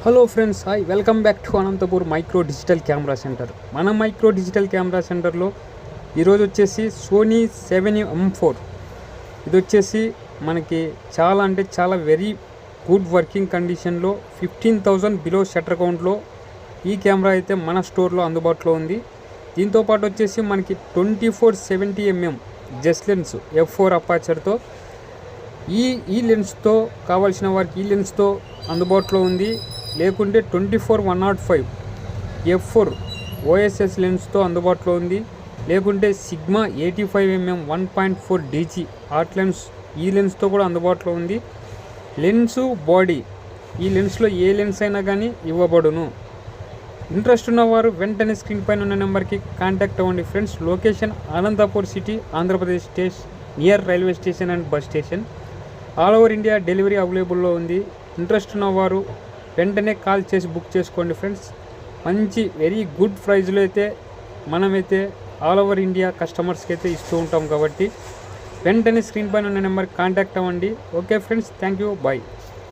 Hello friends, hi, welcome back to Anantapur micro digital camera centre. మన micro digital camera సెంటర్లో ఈరోజు వచ్చేసి Sony 7M4. ఇది వచ్చేసి మనకి చాలా అంటే చాలా వెరీ గుడ్ వర్కింగ్ కండిషన్లో 15,000 బిలో షట్టర్ కౌంట్లో ఈ కెమెరా అయితే మన స్టోర్లో అందుబాటులో ఉంది. దీంతోపాటు వచ్చేసి మనకి 24-70mm జెస్ లెన్స్ f4 అపాచర్తో ఈ లెన్స్తో కావాల్సిన వారికి ఈ లెన్స్తో అందుబాటులో ఉంది. లేకుంటే 24-105 f4 OSS లెన్స్తో అందుబాటులో ఉంది. లేకుంటే sigma 85mm 1.4 DG art lens ఈ లెన్స్తో కూడా అందుబాటులో ఉంది. లెన్సు బాడీ ఈ లెన్స్లో ఏ లెన్స్ అయినా కానీ ఇవ్వబడును. ఇంట్రెస్ట్ ఉన్నవారు వెంటనే స్క్రీన్ పైన ఉన్న నెంబర్కి కాంటాక్ట్ అవ్వండి friends. Location Anantapur city, Andhra Pradesh near railway station and bus station. All over India delivery అవైలబుల్లో ఉంది. ఇంట్రెస్ట్ ఉన్నవారు వెంటనే కాల్ చేసి బుక్ చేసుకోండి ఫ్రెండ్స్. మంచి వెరీ గుడ్ ప్రైజ్లో అయితే మనమైతే ఆల్ ఓవర్ ఇండియా కస్టమర్స్కి అయితే ఇస్తూ ఉంటాం కాబట్టి వెంటనే స్క్రీన్ పైన ఉన్న నెంబర్కి కాంటాక్ట్ అవ్వండి. Okay friends, thank you, bye.